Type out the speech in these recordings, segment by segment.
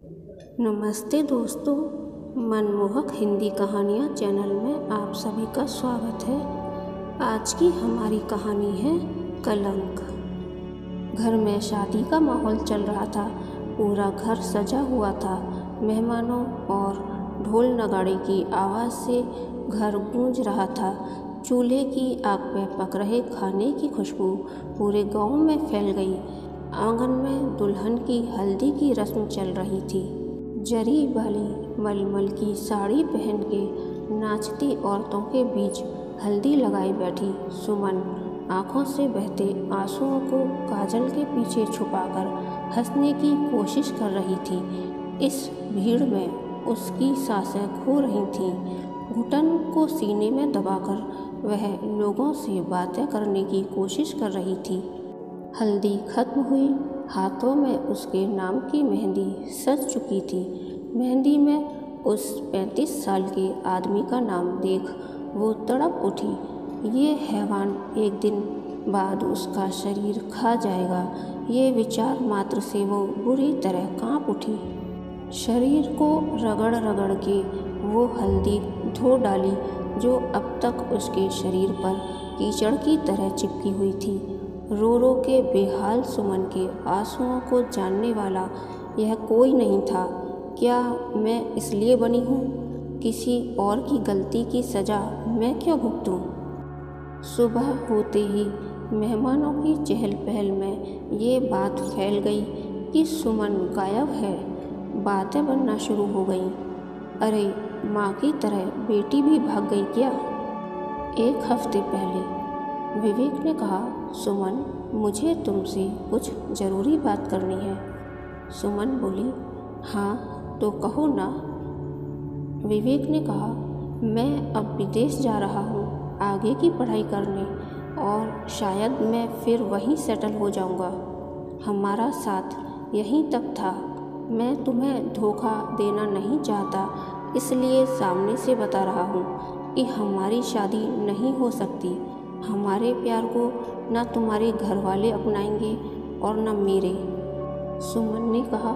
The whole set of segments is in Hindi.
नमस्ते दोस्तों, मनमोहक हिंदी कहानियाँ चैनल में आप सभी का स्वागत है। आज की हमारी कहानी है कलंक। घर में शादी का माहौल चल रहा था। पूरा घर सजा हुआ था। मेहमानों और ढोल नगाड़े की आवाज़ से घर गूंज रहा था। चूल्हे की आग पे पक रहे खाने की खुशबू पूरे गांव में फैल गई। आंगन में दुल्हन की हल्दी की रस्म चल रही थी। जरी वाली मलमल की साड़ी पहन के नाचती औरतों के बीच हल्दी लगाई बैठी सुमन आंखों से बहते आंसुओं को काजल के पीछे छुपाकर हंसने की कोशिश कर रही थी। इस भीड़ में उसकी सांसें खो रही थीं। घुटन को सीने में दबाकर वह लोगों से बातें करने की कोशिश कर रही थी। हल्दी खत्म हुई। हाथों में उसके नाम की मेहंदी सज चुकी थी। मेहंदी में उस 35 साल के आदमी का नाम देख वो तड़प उठी। ये हैवान एक दिन बाद उसका शरीर खा जाएगा। ये विचार मात्र से वो बुरी तरह कांप उठी। शरीर को रगड़ रगड़ के वो हल्दी धो डाली जो अब तक उसके शरीर पर कीचड़ की तरह चिपकी हुई थी। रो रो के बेहाल सुमन के आंसुओं को जानने वाला यह कोई नहीं था। क्या मैं इसलिए बनी हूँ? किसी और की गलती की सज़ा मैं क्यों भुगतूँ? सुबह होते ही मेहमानों की चहल पहल में ये बात फैल गई कि सुमन गायब है। बातें बनना शुरू हो गईं। अरे, माँ की तरह बेटी भी भाग गई क्या? एक हफ्ते पहले विवेक ने कहा, सुमन, मुझे तुमसे कुछ ज़रूरी बात करनी है। सुमन बोली, हाँ तो कहो ना। विवेक ने कहा, मैं अब विदेश जा रहा हूँ आगे की पढ़ाई करने और शायद मैं फिर वहीं सेटल हो जाऊँगा। हमारा साथ यहीं तक था। मैं तुम्हें धोखा देना नहीं चाहता, इसलिए सामने से बता रहा हूँ कि हमारी शादी नहीं हो सकती। हमारे प्यार को न तुम्हारे घर वाले अपनाएंगे और न मेरे। सुमन ने कहा,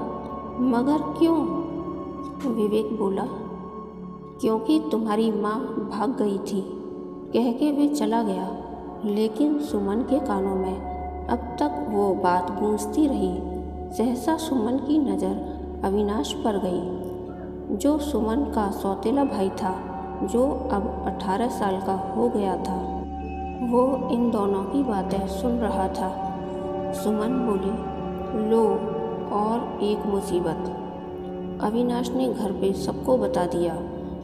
मगर क्यों? विवेक बोला, क्योंकि तुम्हारी माँ भाग गई थी, कह के वे चला गया। लेकिन सुमन के कानों में अब तक वो बात गूंजती रही। सहसा सुमन की नज़र अविनाश पर गई, जो सुमन का सौतेला भाई था, जो अब 18 साल का हो गया था। वो इन दोनों की बातें सुन रहा था। सुमन बोली, लो और एक मुसीबत। अविनाश ने घर पे सबको बता दिया।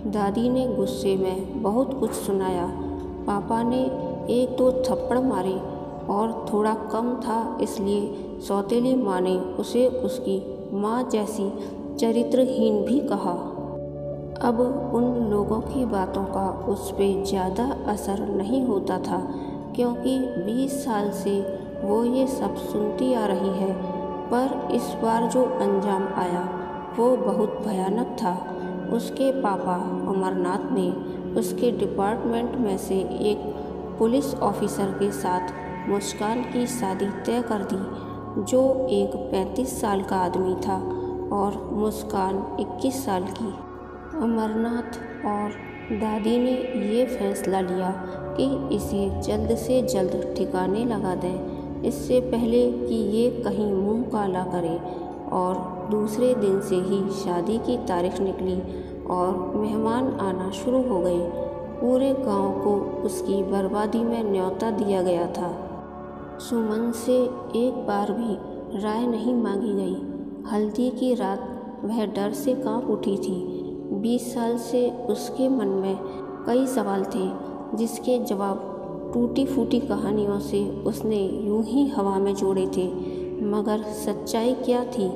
दादी ने गुस्से में बहुत कुछ सुनाया। पापा ने एक दो थप्पड़ मारे और थोड़ा कम था इसलिए सौतेली माँ ने उसे उसकी माँ जैसी चरित्रहीन भी कहा। अब उन लोगों की बातों का उस पर ज़्यादा असर नहीं होता था, क्योंकि 20 साल से वो ये सब सुनती आ रही है। पर इस बार जो अंजाम आया वो बहुत भयानक था। उसके पापा अमरनाथ ने उसके डिपार्टमेंट में से एक पुलिस ऑफिसर के साथ मुस्कान की शादी तय कर दी, जो एक 35 साल का आदमी था और मुस्कान 21 साल की। अमरनाथ और दादी ने ये फैसला लिया कि इसे जल्द से जल्द ठिकाने लगा दें, इससे पहले कि ये कहीं मुंह काला करे। और दूसरे दिन से ही शादी की तारीख निकली और मेहमान आना शुरू हो गए। पूरे गांव को उसकी बर्बादी में न्योता दिया गया था। सुमन से एक बार भी राय नहीं मांगी गई। हल्दी की रात वह डर से कांप उठी थी। 20 साल से उसके मन में कई सवाल थे, जिसके जवाब टूटी फूटी कहानियों से उसने यूं ही हवा में जोड़े थे। मगर सच्चाई क्या थी,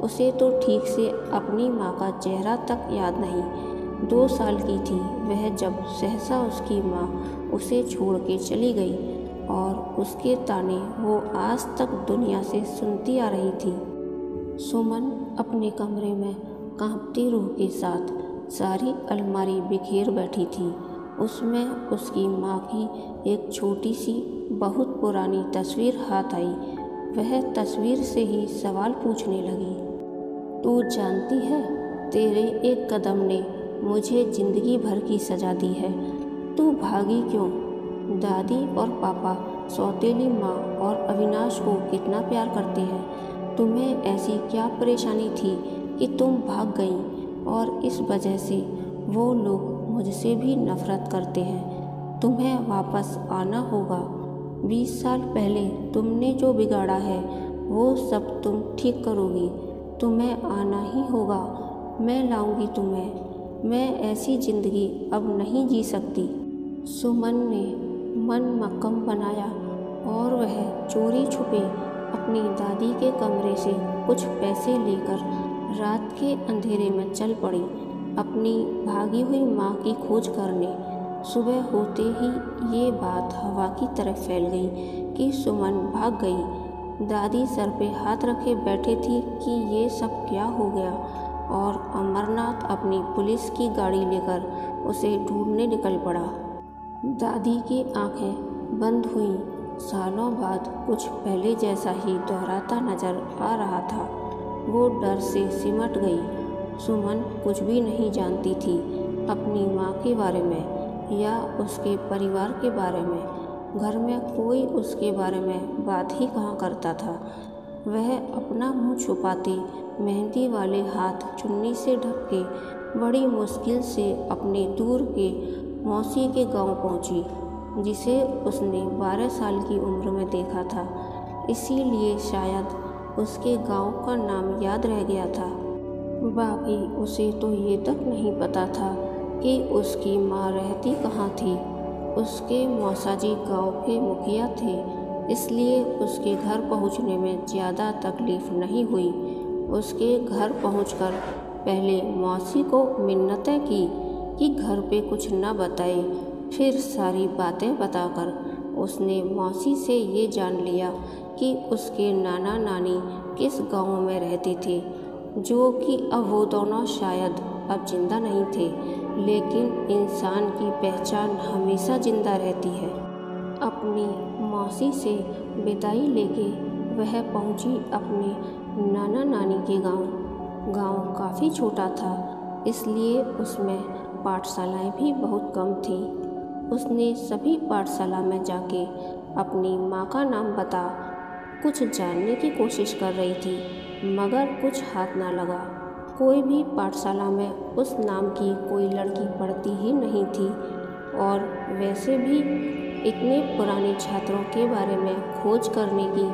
उसे तो ठीक से अपनी माँ का चेहरा तक याद नहीं। 2 साल की थी वह जब सहसा उसकी माँ उसे छोड़ के चली गई और उसके ताने वो आज तक दुनिया से सुनती आ रही थी। सुमन अपने कमरे में कांपती रूह के साथ सारी अलमारी बिखेर बैठी थी। उसमें उसकी माँ की एक छोटी सी बहुत पुरानी तस्वीर हाथ आई। वह तस्वीर से ही सवाल पूछने लगी। तू जानती है, तेरे एक कदम ने मुझे जिंदगी भर की सजा दी है। तू भागी क्यों? दादी और पापा सौतेली माँ और अविनाश को कितना प्यार करते हैं। तुम्हें ऐसी क्या परेशानी थी कि तुम भाग गईं और इस वजह से वो लोग मुझसे भी नफरत करते हैं। तुम्हें वापस आना होगा। 20 साल पहले तुमने जो बिगाड़ा है वो सब तुम ठीक करोगी। तुम्हें आना ही होगा। मैं लाऊंगी तुम्हें। मैं ऐसी ज़िंदगी अब नहीं जी सकती। सुमन ने मन मक्कम बनाया और वह चोरी छुपे अपनी दादी के कमरे से कुछ पैसे लेकर रात के अंधेरे में चल पड़ी अपनी भागी हुई माँ की खोज करने। सुबह होते ही ये बात हवा की तरह फैल गई कि सुमन भाग गई। दादी सर पे हाथ रखे बैठे थी कि ये सब क्या हो गया, और अमरनाथ अपनी पुलिस की गाड़ी लेकर उसे ढूंढने निकल पड़ा। दादी की आंखें बंद हुईं। सालों बाद कुछ पहले जैसा ही दोहराता नजर आ रहा था। वो डर से सिमट गई। सुमन कुछ भी नहीं जानती थी अपनी माँ के बारे में या उसके परिवार के बारे में। घर में कोई उसके बारे में बात ही कहाँ करता था। वह अपना मुंह छुपाते मेहंदी वाले हाथ चुन्नी से ढक के बड़ी मुश्किल से अपने दूर के मौसी के गांव पहुंची, जिसे उसने 12 साल की उम्र में देखा था। इसीलिए शायद उसके गांव का नाम याद रह गया था। बाकी उसे तो ये तक नहीं पता था कि उसकी माँ रहती कहाँ थी। उसके मौसाजी गांव के मुखिया थे, इसलिए उसके घर पहुंचने में ज़्यादा तकलीफ़ नहीं हुई। उसके घर पहुंचकर पहले मौसी को मिन्नतें की कि घर पे कुछ न बताए। फिर सारी बातें बताकर उसने मौसी से ये जान लिया कि उसके नाना नानी किस गांव में रहते थे, जो कि अब वो दोनों शायद अब जिंदा नहीं थे, लेकिन इंसान की पहचान हमेशा जिंदा रहती है। अपनी मौसी से विदाई लेके वह पहुंची अपने नाना नानी के गांव। गांव काफ़ी छोटा था, इसलिए उसमें पाठशालाएं भी बहुत कम थी। उसने सभी पाठशाला में जाके अपनी माँ का नाम बता कुछ जानने की कोशिश कर रही थी, मगर कुछ हाथ ना लगा। कोई भी पाठशाला में उस नाम की कोई लड़की पढ़ती ही नहीं थी, और वैसे भी इतने पुराने छात्रों के बारे में खोज करने की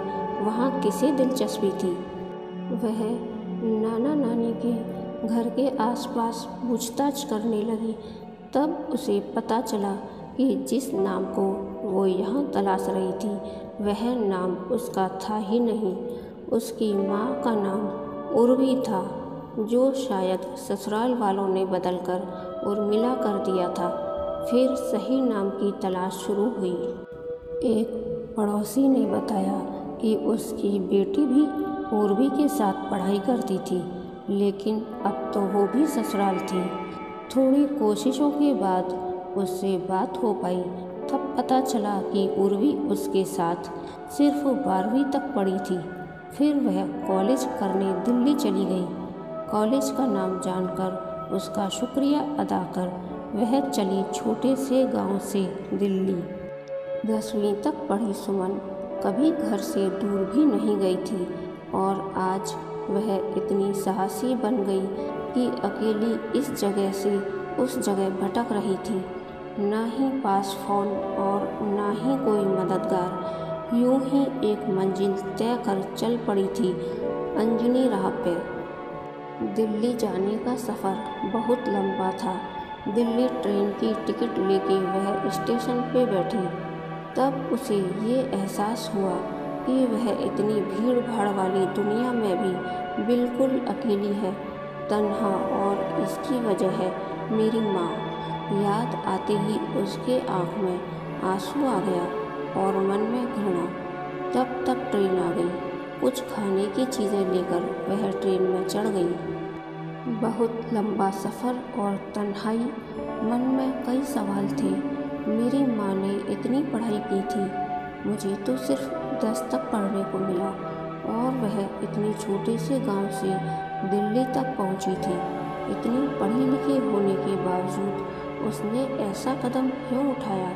वहाँ किसे दिलचस्पी थी। वह नाना नानी के घर के आसपास पूछताछ करने लगी। तब उसे पता चला कि जिस नाम को वो यहाँ तलाश रही थी वह नाम उसका था ही नहीं। उसकी माँ का नाम उर्वी था, जो शायद ससुराल वालों ने बदलकर उर्मिला कर दिया था। फिर सही नाम की तलाश शुरू हुई। एक पड़ोसी ने बताया कि उसकी बेटी भी उर्वी के साथ पढ़ाई करती थी, लेकिन अब तो वो भी ससुराल थी। थोड़ी कोशिशों के बाद उससे बात हो पाई। तब पता चला कि उर्वी उसके साथ सिर्फ 12वीं तक पढ़ी थी। फिर वह कॉलेज करने दिल्ली चली गई। कॉलेज का नाम जानकर उसका शुक्रिया अदा कर वह चली छोटे से गांव से दिल्ली। 10वीं तक पढ़ी सुमन कभी घर से दूर भी नहीं गई थी, और आज वह इतनी साहसी बन गई कि अकेली इस जगह से उस जगह भटक रही थी। ना ही पास फोन और ना ही कोई मददगार। यूं ही एक मंजिल तय कर चल पड़ी थी अंजनी राह पे। दिल्ली जाने का सफ़र बहुत लंबा था। दिल्ली ट्रेन की टिकट लेके वह स्टेशन पे बैठी। तब उसे ये एहसास हुआ कि वह इतनी भीड़ भाड़ वाली दुनिया में भी बिल्कुल अकेली है, तन्हा, और इसकी वजह है मेरी माँ। याद आते ही उसके आँख में आंसू आ गया और मन में घृणा। तब तक ट्रेन आ गई। कुछ खाने की चीज़ें लेकर वह ट्रेन में चढ़ गई। बहुत लंबा सफ़र और तन्हाई। मन में कई सवाल थे। मेरी माँ ने इतनी पढ़ाई की थी, मुझे तो सिर्फ 10 तक पढ़ने को मिला, और वह इतने छोटे से गांव से दिल्ली तक पहुंची थी। इतनी पढ़ी लिखी होने के बावजूद उसने ऐसा कदम क्यों उठाया?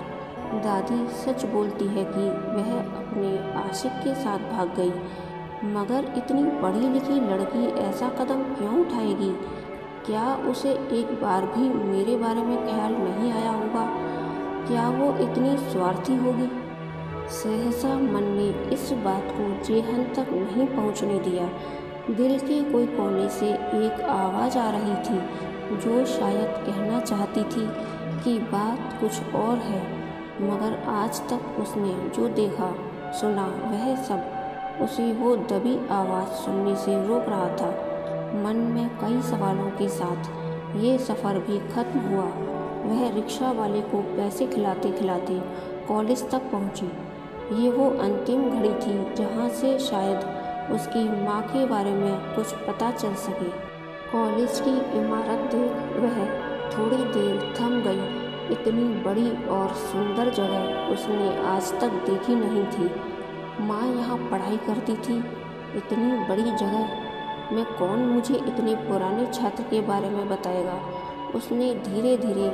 दादी सच बोलती है कि वह अपने आशिक के साथ भाग गई, मगर इतनी पढ़ी लिखी लड़की ऐसा कदम क्यों उठाएगी? क्या उसे एक बार भी मेरे बारे में ख्याल नहीं आया होगा? क्या वो इतनी स्वार्थी होगी? सहसा मन ने इस बात को जेहन तक नहीं पहुंचने दिया। दिल के कोई कोने से एक आवाज़ आ रही थी जो शायद कहना चाहती थी कि बात कुछ और है, मगर आज तक उसने जो देखा सुना वह सब उसे वो दबी आवाज़ सुनने से रोक रहा था। मन में कई सवालों के साथ ये सफ़र भी खत्म हुआ। वह रिक्शा वाले को पैसे खिलाते खिलाते कॉलेज तक पहुंची। ये वो अंतिम घड़ी थी जहां से शायद उसकी माँ के बारे में कुछ पता चल सके। कॉलेज की इमारत देख वह थोड़ी देर थम गई। इतनी बड़ी और सुंदर जगह उसने आज तक देखी नहीं थी। माँ यहाँ पढ़ाई करती थी। इतनी बड़ी जगह में कौन मुझे इतने पुराने छात्र के बारे में बताएगा? उसने धीरे धीरे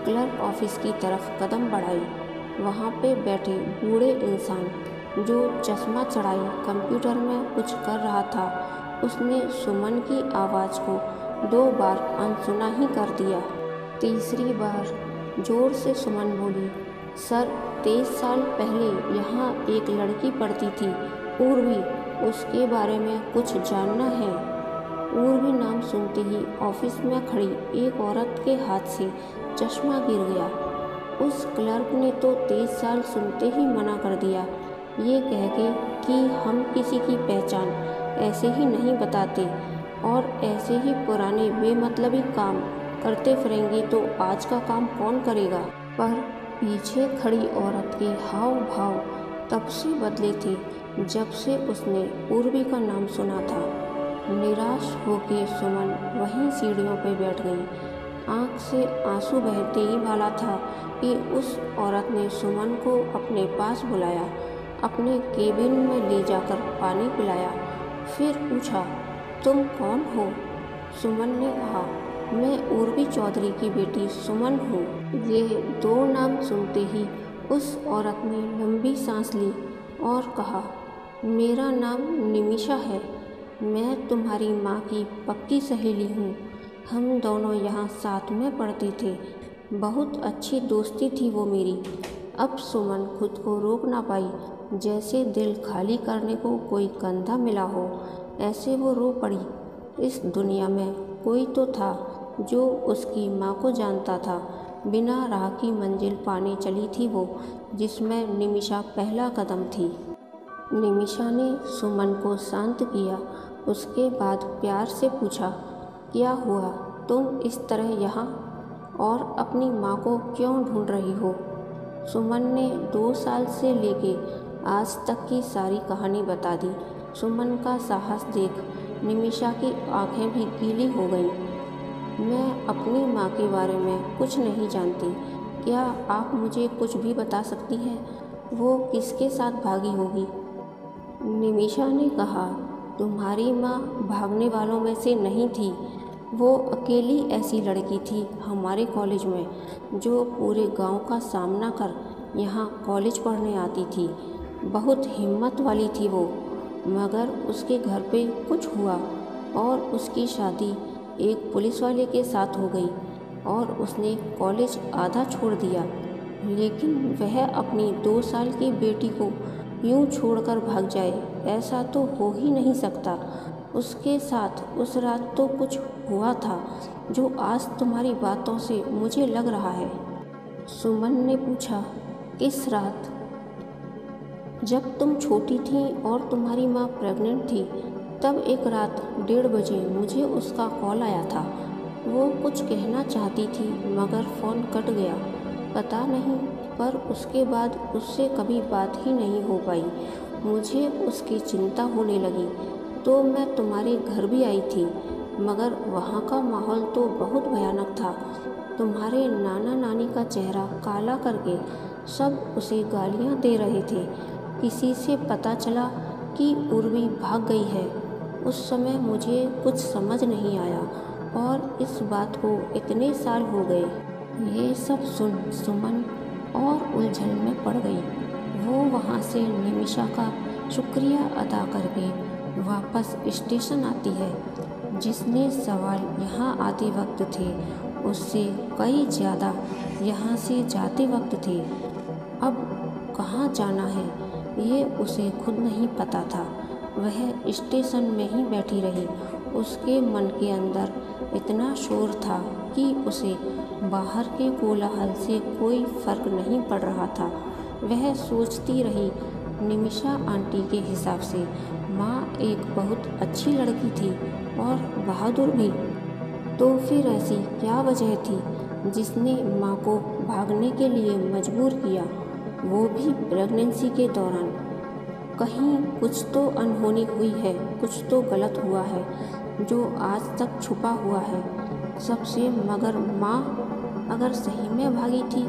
क्लर्क ऑफिस की तरफ कदम बढ़ाई। वहाँ पे बैठे बूढ़े इंसान जो चश्मा चढ़ाई कंप्यूटर में कुछ कर रहा था, उसने सुमन की आवाज़ को 2 बार अनसुना ही कर दिया। तीसरी बार जोर से सुमन बोली, सर 23 साल पहले यहाँ एक लड़की पढ़ती थी, उर्वी, उसके बारे में कुछ जानना है? उर्वी नाम सुनते ही ऑफिस में खड़ी एक औरत के हाथ से चश्मा गिर गया। उस क्लर्क ने तो 23 साल सुनते ही मना कर दिया, ये कह के कि हम किसी की पहचान ऐसे ही नहीं बताते और ऐसे ही पुराने बेमतलबी काम करते फिरेंगे तो आज का काम कौन करेगा? पर पीछे खड़ी औरत के हाव भाव तब से बदले थे जब से उसने उर्वी का नाम सुना था। निराश होकर सुमन वहीं सीढ़ियों पर बैठ गई। आँख से आंसू बहते ही वाला था कि उस औरत ने सुमन को अपने पास बुलाया, अपने केबिन में ले जाकर पानी पिलाया, फिर पूछा, तुम कौन हो? सुमन ने कहा, मैं उर्वी चौधरी की बेटी सुमन हूँ। ये 2 नाम सुनते ही उस औरत ने लंबी सांस ली और कहा, मेरा नाम निमिषा है, मैं तुम्हारी माँ की पक्की सहेली हूँ। हम दोनों यहाँ साथ में पढ़ते थे, बहुत अच्छी दोस्ती थी वो मेरी। अब सुमन खुद को रोक ना पाई, जैसे दिल खाली करने को कोई कंधा मिला हो, ऐसे वो रो पड़ी। इस दुनिया में कोई तो था जो उसकी माँ को जानता था। बिना राह की मंजिल पाने चली थी वो, जिसमें निमिषा पहला कदम थी। निमिषा ने सुमन को शांत किया, उसके बाद प्यार से पूछा, क्या हुआ? तुम इस तरह यहाँ और अपनी माँ को क्यों ढूंढ रही हो? सुमन ने 2 साल से लेके आज तक की सारी कहानी बता दी। सुमन का साहस देख निमिषा की आंखें भी गीली हो गईं। मैं अपनी माँ के बारे में कुछ नहीं जानती, क्या आप मुझे कुछ भी बता सकती हैं? वो किसके साथ भागी होगी? निमिषा ने कहा, तुम्हारी माँ भागने वालों में से नहीं थी। वो अकेली ऐसी लड़की थी हमारे कॉलेज में जो पूरे गांव का सामना कर यहाँ कॉलेज पढ़ने आती थी। बहुत हिम्मत वाली थी वो, मगर उसके घर पे कुछ हुआ और उसकी शादी एक पुलिस वाले के साथ हो गई और उसने कॉलेज आधा छोड़ दिया। लेकिन वह अपनी 2 साल की बेटी को यूं छोड़कर भाग जाए, ऐसा तो हो ही नहीं सकता। उसके साथ उस रात तो कुछ हुआ था जो आज तुम्हारी बातों से मुझे लग रहा है। सुमन ने पूछा, किस रात? जब तुम छोटी थी और तुम्हारी माँ प्रेग्नेंट थी, तब एक रात 1:30 बजे मुझे उसका कॉल आया था। वो कुछ कहना चाहती थी मगर फ़ोन कट गया। पता नहीं, पर उसके बाद उससे कभी बात ही नहीं हो पाई। मुझे उसकी चिंता होने लगी तो मैं तुम्हारे घर भी आई थी, मगर वहाँ का माहौल तो बहुत भयानक था। तुम्हारे नाना नानी का चेहरा काला करके सब उसे गालियाँ दे रहे थे। किसी से पता चला कि उर्वी भाग गई है उस समय मुझे कुछ समझ नहीं आया और इस बात को इतने साल हो गए। ये सब सुन सुमन और उलझन में पड़ गई। वो वहाँ से निमिषा का शुक्रिया अदा करके वापस स्टेशन आती है। जिसने सवाल यहाँ आते वक्त थे उससे कई ज़्यादा यहाँ से जाते वक्त थे। अब कहाँ जाना है ये उसे खुद नहीं पता था। वह स्टेशन में ही बैठी रही। उसके मन के अंदर इतना शोर था कि उसे बाहर के कोलाहल से कोई फर्क नहीं पड़ रहा था। वह सोचती रही, निमिषा आंटी के हिसाब से माँ एक बहुत अच्छी लड़की थी और बहादुर भी। तो फिर ऐसी क्या वजह थी जिसने माँ को भागने के लिए मजबूर किया, वो भी प्रेगनेंसी के दौरान। कहीं कुछ तो अनहोनी हुई है, कुछ तो गलत हुआ है जो आज तक छुपा हुआ है सबसे। मगर माँ अगर सही में भागी थी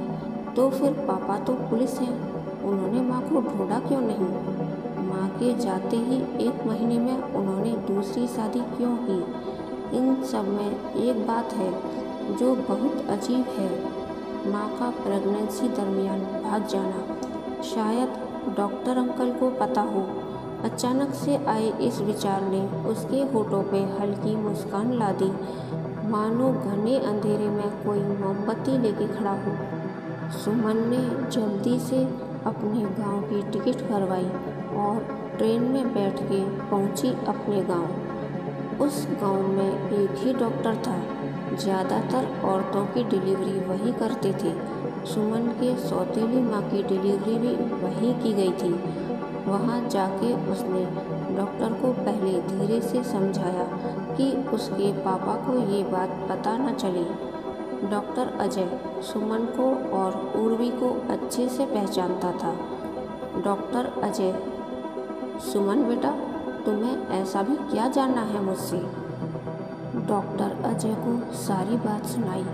तो फिर पापा तो पुलिस हैं, उन्होंने माँ को ढूंढा क्यों नहीं? माँ के जाते ही 1 महीने में उन्होंने दूसरी शादी क्यों की? इन सब में एक बात है जो बहुत अजीब है, माँ का प्रेगनेंसी दरमियान भाग जाना। शायद डॉक्टर अंकल को पता हो। अचानक से आए इस विचार ने उसके होठों पे हल्की मुस्कान ला दी, मानो घने अंधेरे में कोई मोमबत्ती लेके खड़ा हो। सुमन ने जल्दी से अपने गांव की टिकट करवाई और ट्रेन में बैठ के पहुंची अपने गांव। उस गांव में एक ही डॉक्टर था। ज़्यादातर औरतों की डिलीवरी वही करते थे। सुमन के सौतेली माँ की डिलीवरी भी वहीं की गई थी। वहाँ जाके उसने डॉक्टर को पहले धीरे से समझाया कि उसके पापा को ये बात पता न चले। डॉक्टर अजय सुमन को और उर्वी को अच्छे से पहचानता था। डॉक्टर अजय, सुमन बेटा, तुम्हें ऐसा भी क्या जानना है मुझसे? डॉक्टर अजय को सारी बात सुनाई,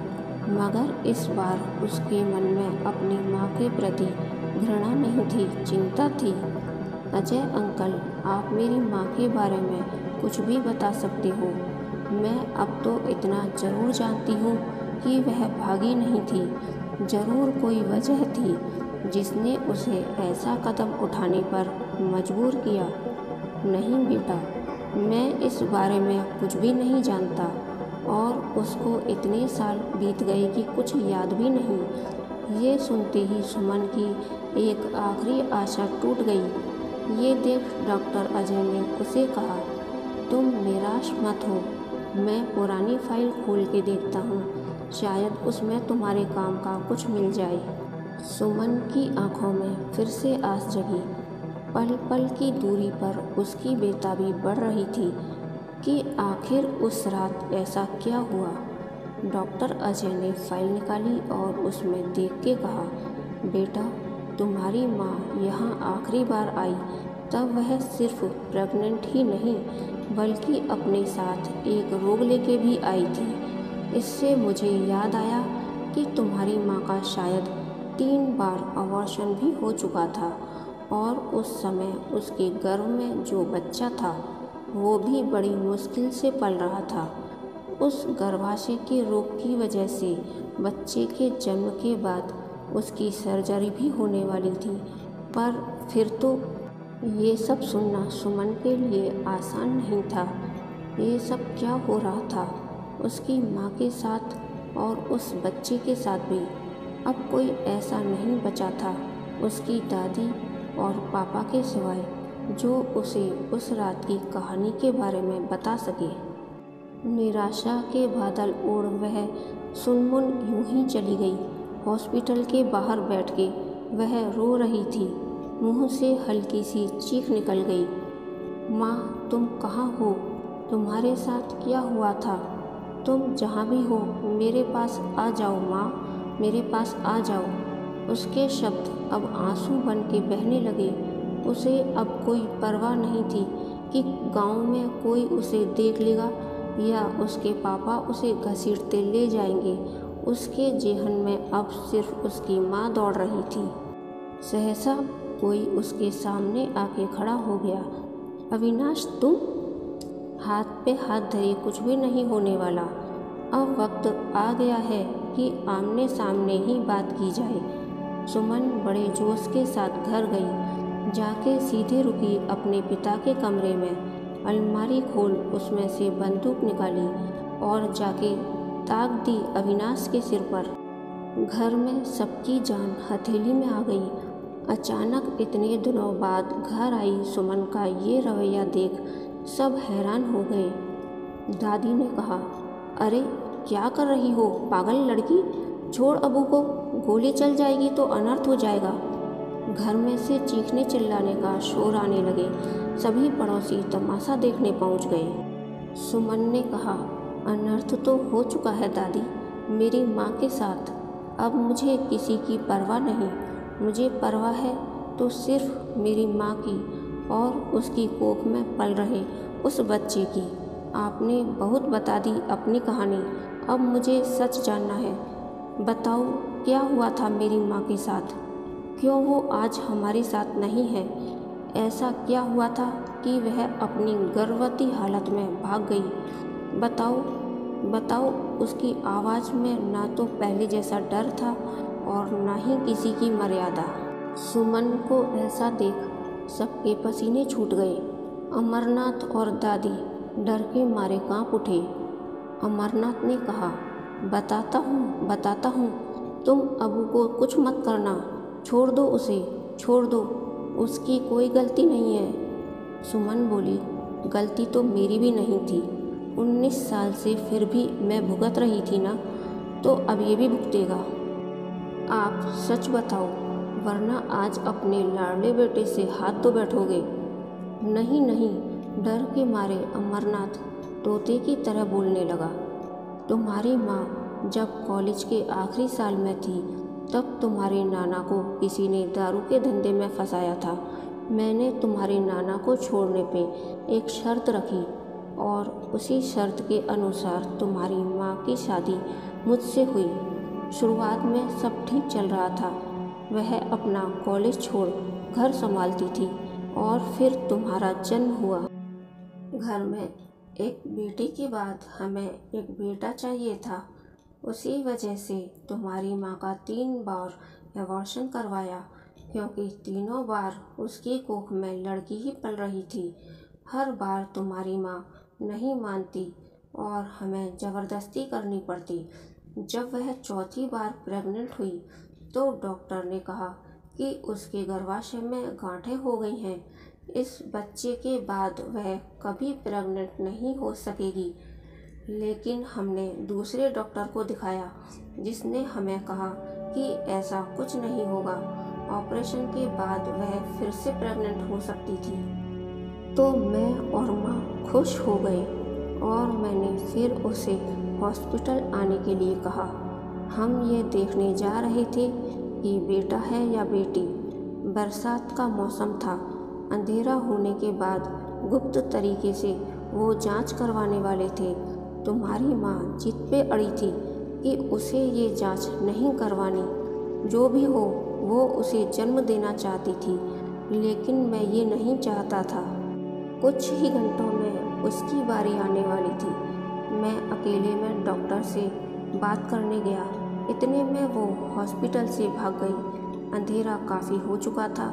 मगर इस बार उसके मन में अपनी माँ के प्रति घृणा नहीं थी, चिंता थी। अजय अंकल, आप मेरी माँ के बारे में कुछ भी बता सकते हो। मैं अब तो इतना ज़रूर जानती हूँ कि वह भागी नहीं थी। ज़रूर कोई वजह थी जिसने उसे ऐसा कदम उठाने पर मजबूर किया। नहीं बेटा, मैं इस बारे में कुछ भी नहीं जानता और उसको इतने साल बीत गए कि कुछ याद भी नहीं। ये सुनते ही सुमन की एक आखिरी आशा टूट गई। ये देख डॉक्टर अजय ने उसे कहा, तुम निराश मत हो, मैं पुरानी फाइल खोल के देखता हूँ, शायद उसमें तुम्हारे काम का कुछ मिल जाए। सुमन की आंखों में फिर से आस जगी। पल पल की दूरी पर उसकी बेताबी बढ़ रही थी कि आखिर उस रात ऐसा क्या हुआ। डॉक्टर अजय ने फाइल निकाली और उसमें देख के कहा, बेटा, तुम्हारी माँ यहाँ आखिरी बार आई तब वह सिर्फ प्रेग्नेंट ही नहीं बल्कि अपने साथ एक रोग लेके भी आई थी। इससे मुझे याद आया कि तुम्हारी माँ का शायद 3 बार अबॉर्शन भी हो चुका था और उस समय उसके गर्भ में जो बच्चा था वो भी बड़ी मुश्किल से पल रहा था। उस गर्भाशय के रोग की वजह से बच्चे के जन्म के बाद उसकी सर्जरी भी होने वाली थी। पर फिर तो ये सब सुनना सुमन के लिए आसान नहीं था। ये सब क्या हो रहा था उसकी माँ के साथ और उस बच्चे के साथ भी? अब कोई ऐसा नहीं बचा था उसकी दादी और पापा के सिवाय जो उसे उस रात की कहानी के बारे में बता सके। निराशा के बादल ओढ़ वह सुनमुन यूं ही चली गई। हॉस्पिटल के बाहर बैठ के वह रो रही थी। मुंह से हल्की सी चीख निकल गई। माँ, तुम कहाँ हो? तुम्हारे साथ क्या हुआ था? तुम जहाँ भी हो मेरे पास आ जाओ माँ, मेरे पास आ जाओ। उसके शब्द अब आंसू बन के बहने लगे। उसे अब कोई परवाह नहीं थी कि गांव में कोई उसे देख लेगा या उसके पापा उसे घसीटते ले जाएंगे। उसके जेहन में अब सिर्फ उसकी माँ दौड़ रही थी। सहसा कोई उसके सामने आके खड़ा हो गया। अविनाश, तुम? हाथ पे हाथ धरे कुछ भी नहीं होने वाला। अब वक्त आ गया है कि आमने सामने ही बात की जाए। सुमन बड़े जोश के साथ घर गई। जाके सीधे रुकी अपने पिता के कमरे में। अलमारी खोल उसमें से बंदूक निकाली और जाके ताक दी अविनाश के सिर पर। घर में सबकी जान हथेली में आ गई। अचानक इतने दिनों बाद घर आई सुमन का ये रवैया देख सब हैरान हो गए। दादी ने कहा, अरे क्या कर रही हो पागल लड़की, छोड़ अबू को, गोली चल जाएगी तो अनर्थ हो जाएगा। घर में से चीखने चिल्लाने का शोर आने लगे। सभी पड़ोसी तमाशा देखने पहुंच गए। सुमन ने कहा, अनर्थ तो हो चुका है दादी, मेरी माँ के साथ। अब मुझे किसी की परवाह नहीं। मुझे परवाह है तो सिर्फ मेरी माँ की और उसकी कोख में पल रहे उस बच्चे की। आपने बहुत बता दी अपनी कहानी, अब मुझे सच जानना है। बताओ क्या हुआ था मेरी माँ के साथ, क्यों वो आज हमारे साथ नहीं है। ऐसा क्या हुआ था कि वह अपनी गर्भवती हालत में भाग गई। बताओ बताओ। उसकी आवाज़ में ना तो पहले जैसा डर था और ना ही किसी की मर्यादा। सुमन को ऐसा देख सबके पसीने छूट गए। अमरनाथ और दादी डर के मारे कांप उठे। अमरनाथ ने कहा, बताता हूँ, तुम अबू को कुछ मत करना, छोड़ दो उसे, छोड़ दो, उसकी कोई गलती नहीं है। सुमन बोली, गलती तो मेरी भी नहीं थी। 19 साल से फिर भी मैं भुगत रही थी ना, तो अब ये भी भुगतेगा। आप सच बताओ, वरना आज अपने लाडले बेटे से हाथ तो बैठोगे। नहीं, डर के मारे अमरनाथ तोते की तरह बोलने लगा। तुम्हारी माँ जब कॉलेज के आखिरी साल में थी तब तुम्हारे नाना को किसी ने दारू के धंधे में फंसाया था। मैंने तुम्हारे नाना को छोड़ने पे एक शर्त रखी और उसी शर्त के अनुसार तुम्हारी माँ की शादी मुझसे हुई। शुरुआत में सब ठीक चल रहा था। वह अपना कॉलेज छोड़ घर संभालती थी और फिर तुम्हारा जन्म हुआ। घर में एक बेटे के बाद हमें एक बेटा चाहिए था। उसी वजह से तुम्हारी माँ का 3 बार एबॉर्शन करवाया, क्योंकि तीनों बार उसकी कोख में लड़की ही पल रही थी। हर बार तुम्हारी माँ नहीं मानती और हमें ज़बरदस्ती करनी पड़ती। जब वह चौथी बार प्रेग्नेंट हुई तो डॉक्टर ने कहा कि उसके गर्भाशय में गांठें हो गई हैं। इस बच्चे के बाद वह कभी प्रेग्नेंट नहीं हो सकेगी। लेकिन हमने दूसरे डॉक्टर को दिखाया, जिसने हमें कहा कि ऐसा कुछ नहीं होगा, ऑपरेशन के बाद वह फिर से प्रेग्नेंट हो सकती थी। तो मैं और माँ खुश हो गए और मैंने फिर उसे हॉस्पिटल आने के लिए कहा। हम ये देखने जा रहे थे कि बेटा है या बेटी। बरसात का मौसम था। अंधेरा होने के बाद गुप्त तरीके से वो जांच करवाने वाले थे। तुम्हारी माँ जिद पे अड़ी थी कि उसे ये जांच नहीं करवानी। जो भी हो वो उसे जन्म देना चाहती थी, लेकिन मैं ये नहीं चाहता था। कुछ ही घंटों में उसकी बारी आने वाली थी। मैं अकेले में डॉक्टर से बात करने गया। इतने में वो हॉस्पिटल से भाग गई। अंधेरा काफ़ी हो चुका था।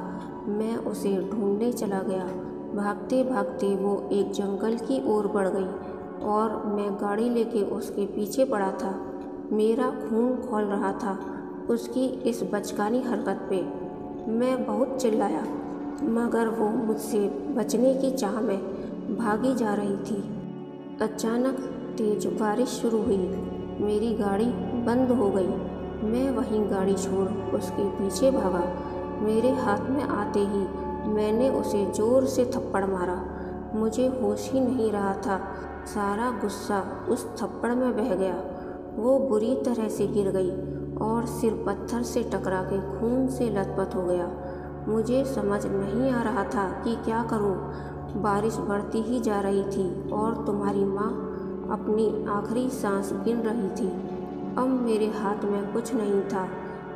मैं उसे ढूंढने चला गया। भागते भागते वो एक जंगल की ओर बढ़ गई और मैं गाड़ी लेके उसके पीछे पड़ा था। मेरा खून खौल रहा था उसकी इस बचकानी हरकत पे। मैं बहुत चिल्लाया, मगर वो मुझसे बचने की चाह में भागी जा रही थी। अचानक तेज बारिश शुरू हुई। मेरी गाड़ी बंद हो गई। मैं वहीं गाड़ी छोड़ उसके पीछे भागा। मेरे हाथ में आते ही मैंने उसे ज़ोर से थप्पड़ मारा। मुझे होश ही नहीं रहा था। सारा गुस्सा उस थप्पड़ में बह गया। वो बुरी तरह से गिर गई और सिर पत्थर से टकरा के खून से लथपथ हो गया। मुझे समझ नहीं आ रहा था कि क्या करूं। बारिश बढ़ती ही जा रही थी और तुम्हारी माँ अपनी आखिरी सांस गिन रही थी। अब मेरे हाथ में कुछ नहीं था।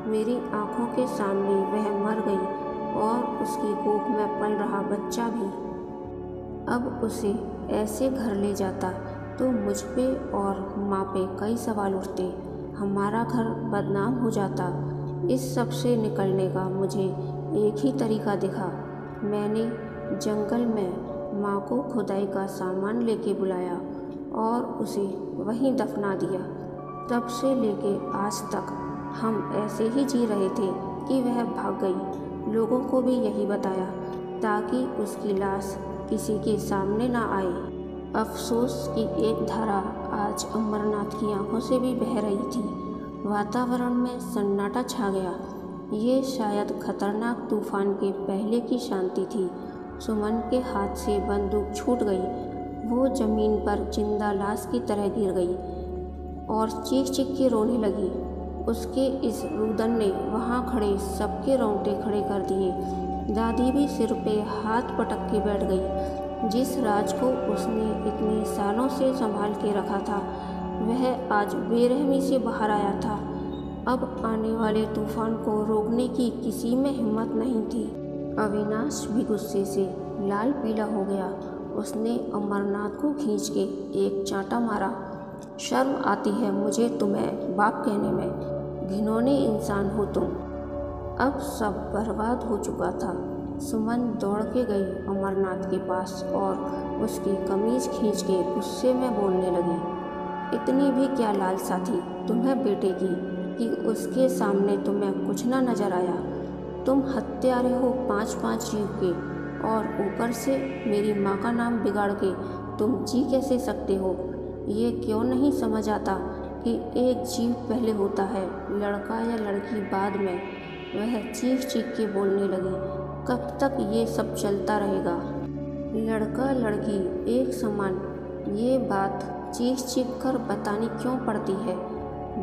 मेरी आंखों के सामने वह मर गई और उसकी कोख में पल रहा बच्चा भी। अब उसे ऐसे घर ले जाता तो मुझ पे और माँ पे कई सवाल उठते, हमारा घर बदनाम हो जाता। इस सब से निकलने का मुझे एक ही तरीका दिखा। मैंने जंगल में माँ को खुदाई का सामान लेके बुलाया और उसे वहीं दफना दिया। तब से लेके आज तक हम ऐसे ही जी रहे थे कि वह भाग गई। लोगों को भी यही बताया ताकि उसकी लाश किसी के सामने ना आए। अफसोस की एक धारा आज अमरनाथ की आंखों से भी बह रही थी। वातावरण में सन्नाटा छा गया। ये शायद खतरनाक तूफान के पहले की शांति थी। सुमन के हाथ से बंदूक छूट गई। वो जमीन पर जिंदा लाश की तरह गिर गई और चीख चीख के रोने लगी। उसके इस रुदन ने वहाँ खड़े सबके रोंगटे खड़े कर दिए। दादी भी सिर पे हाथ पटक के बैठ गई। जिस राज को उसने इतने सालों से संभाल के रखा था वह आज बेरहमी से बाहर आया था। अब आने वाले तूफान को रोकने की किसी में हिम्मत नहीं थी। अविनाश भी गुस्से से लाल पीला हो गया। उसने अमरनाथ को खींच के एक चांटा मारा। शर्म आती है मुझे तुम्हें बाप कहने में, घिनौने इंसान हो तुम। अब सब बर्बाद हो चुका था। सुमन दौड़ के गई अमरनाथ के पास और उसकी कमीज खींच के गुस्से में बोलने लगी, इतनी भी क्या लालसा थी तुम्हें बेटे की कि उसके सामने तुम्हें कुछ ना नजर आया। तुम हत्यारे हो 5-5 जीव के, और ऊपर से मेरी माँ का नाम बिगाड़ के तुम जी कैसे सकते हो। ये क्यों नहीं समझ आता कि एक जीव पहले होता है, लड़का या लड़की बाद में। वह चीख चीख के बोलने लगी, कब तक ये सब चलता रहेगा। लड़का लड़की एक समान, ये बात चीख चीख कर बतानी क्यों पड़ती है।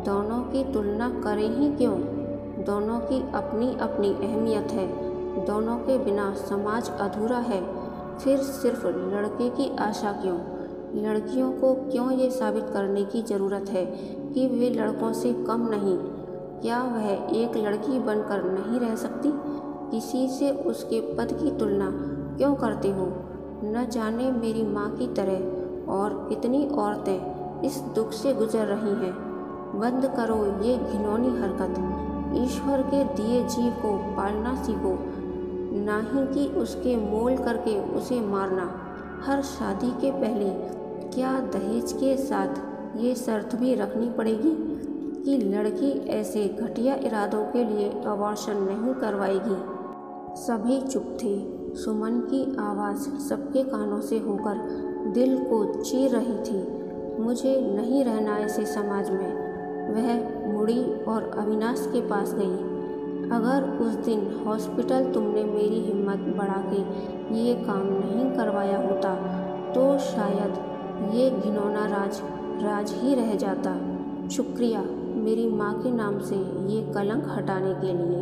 दोनों की तुलना करें ही क्यों। दोनों की अपनी अपनी अहमियत है। दोनों के बिना समाज अधूरा है। फिर सिर्फ लड़के की आशा क्यों। लड़कियों को क्यों ये साबित करने की ज़रूरत है कि वे लड़कों से कम नहीं। क्या वह एक लड़की बनकर नहीं रह सकती। किसी से उसके पद की तुलना क्यों करते हो। न जाने मेरी माँ की तरह और इतनी औरतें इस दुख से गुजर रही हैं। बंद करो ये घिनौनी हरकत। ईश्वर के दिए जीव को पालना सीखो, ना ही कि उसके मोल करके उसे मारना। हर शादी के पहले क्या दहेज के साथ ये शर्त भी रखनी पड़ेगी कि लड़की ऐसे घटिया इरादों के लिए अबॉर्शन नहीं करवाएगी। सभी चुप थे। सुमन की आवाज़ सबके कानों से होकर दिल को चीर रही थी। मुझे नहीं रहना ऐसे समाज में। वह मुड़ी और अविनाश के पास गई। अगर उस दिन हॉस्पिटल तुमने मेरी हिम्मत बढ़ा के ये काम नहीं करवाया होता तो शायद ये घिनौना राज ही रह जाता। शुक्रिया मेरी माँ के नाम से ये कलंक हटाने के लिए।